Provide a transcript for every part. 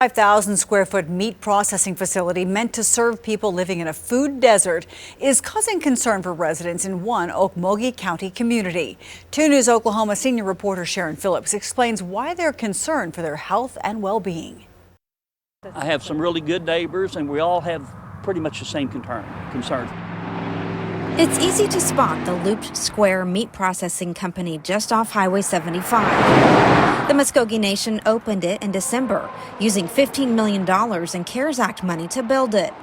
5,000 square foot meat processing facility meant to serve people living in a food desert is causing concern for residents in one Okmulgee County community. 2 News Oklahoma senior reporter Sharon Phillips explains why they're concerned for their health and well-being. I have some really good neighbors, and we all have pretty much the same concerns. It's easy to spot the Looped Square meat processing company just off Highway 75. The Muskogee Nation opened it in December, using $15 million in CARES Act money to build it.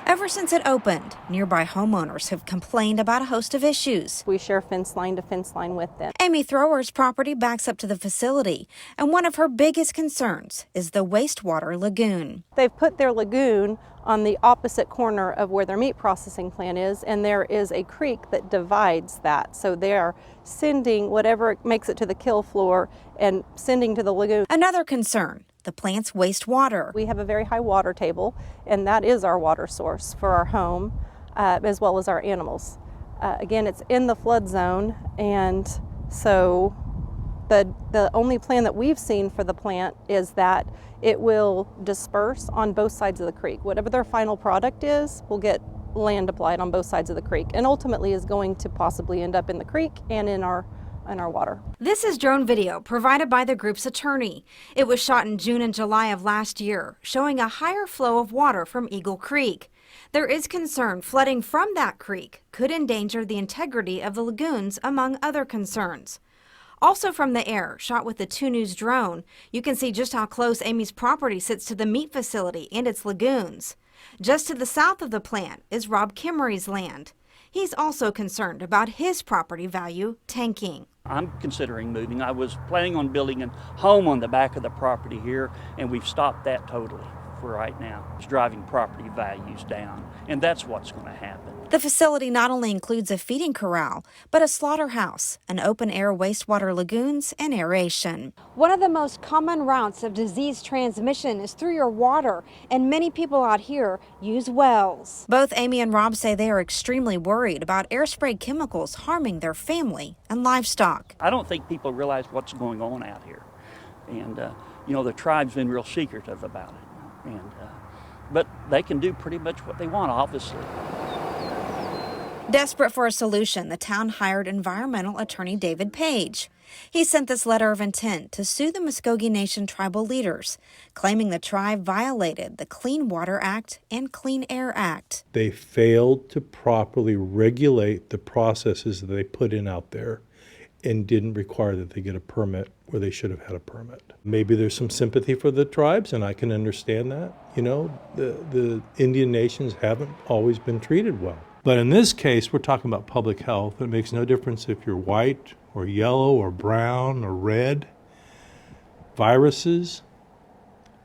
Ever since it opened, nearby homeowners have complained about a host of issues. We share fence line to fence line with them. Amy Thrower's property backs up to the facility, and one of her biggest concerns is the wastewater lagoon. They've put their lagoon on the opposite corner of where their meat processing plant is, and there is a creek that divides that. So they are sending whatever makes it to the kill floor and sending to the lagoon. Another concern, the plant's wastewater. We have a very high water table, and that is our water source for our home as well as our animals. Again, it's in the flood zone, and so the only plan that we've seen for the plant is that it will disperse on both sides of the creek. Whatever their final product is will get land applied on both sides of the creek, and ultimately is going to possibly end up in the creek and in our water. This is drone video provided by the group's attorney. It was shot in June and July of last year, showing a higher flow of water from Eagle Creek. There is concern flooding from that creek could endanger the integrity of the lagoons, among other concerns. Also from the air, shot with the 2 News drone, you can see just how close Amy's property sits to the meat facility and its lagoons. Just to the south of the plant is Rob Kimmery's land. He's also concerned about his property value tanking. I'm considering moving. I was planning on building a home on the back of the property here, and we've stopped that totally for right now. It's driving property values down, and that's what's going to happen. The facility not only includes a feeding corral, but a slaughterhouse, an open-air wastewater lagoons, and aeration. One of the most common routes of disease transmission is through your water, and many people out here use wells. Both Amy and Rob say they are extremely worried about air spray chemicals harming their family and livestock. I don't think people realize what's going on out here, and the tribe's been real secretive about it, but they can do pretty much what they want, obviously. Desperate for a solution, the town hired environmental attorney David Page. He sent this letter of intent to sue the Muskogee Nation tribal leaders, claiming the tribe violated the Clean Water Act and Clean Air Act. They failed to properly regulate the processes that they put in out there and didn't require that they get a permit where they should have had a permit. Maybe there's some sympathy for the tribes, and I can understand that. The Indian nations haven't always been treated well. But in this case, we're talking about public health. It makes no difference if you're white or yellow or brown or red. Viruses,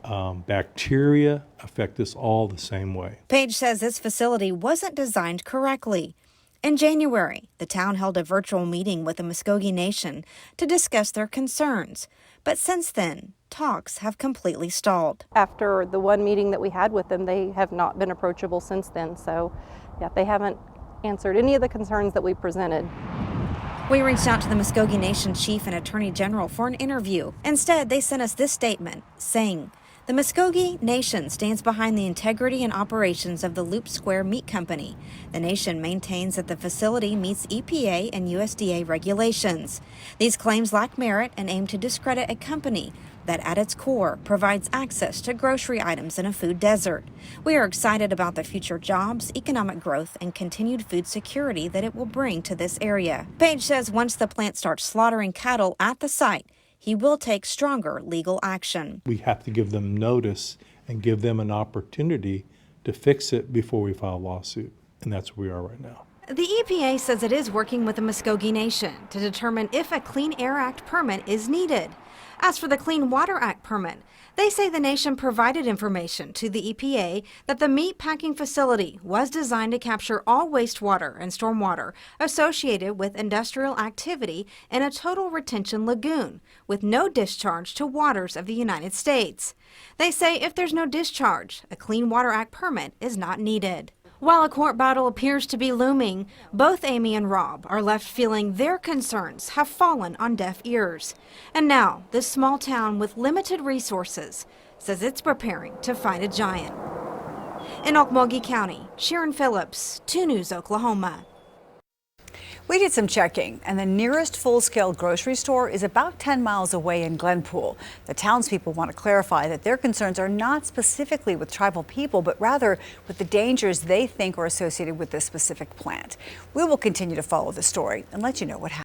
bacteria affect us all the same way. Page says this facility wasn't designed correctly. In January, the town held a virtual meeting with the Muskogee Nation to discuss their concerns. But since then, talks have completely stalled. After the one meeting that we had with them, they have not been approachable since then. So, yeah, they haven't answered any of the concerns that we presented. We reached out to the Muskogee Nation Chief and Attorney General for an interview. Instead, they sent us this statement saying, "The Muskogee Nation stands behind the integrity and operations of the Loop Square Meat Company. The nation maintains that the facility meets EPA and USDA regulations. These claims lack merit and aim to discredit a company that at its core provides access to grocery items in a food desert. We are excited about the future jobs, economic growth, and continued food security that it will bring to this area." Page says once the plant starts slaughtering cattle at the site, he will take stronger legal action. We have to give them notice and give them an opportunity to fix it before we file a lawsuit. And that's where we are right now. The EPA says it is working with the Muskogee Nation to determine if a Clean Air Act permit is needed. As for the Clean Water Act permit, they say the nation provided information to the EPA that the meat packing facility was designed to capture all wastewater and stormwater associated with industrial activity in a total retention lagoon with no discharge to waters of the United States. They say if there's no discharge, a Clean Water Act permit is not needed. While a court battle appears to be looming, both Amy and Rob are left feeling their concerns have fallen on deaf ears. And now, this small town with limited resources says it's preparing to fight a giant. In Okmulgee County, Sharon Phillips, 2 News Oklahoma. We did some checking, and the nearest full-scale grocery store is about 10 miles away in Glenpool. The townspeople want to clarify that their concerns are not specifically with tribal people, but rather with the dangers they think are associated with this specific plant. We will continue to follow the story and let you know what happens.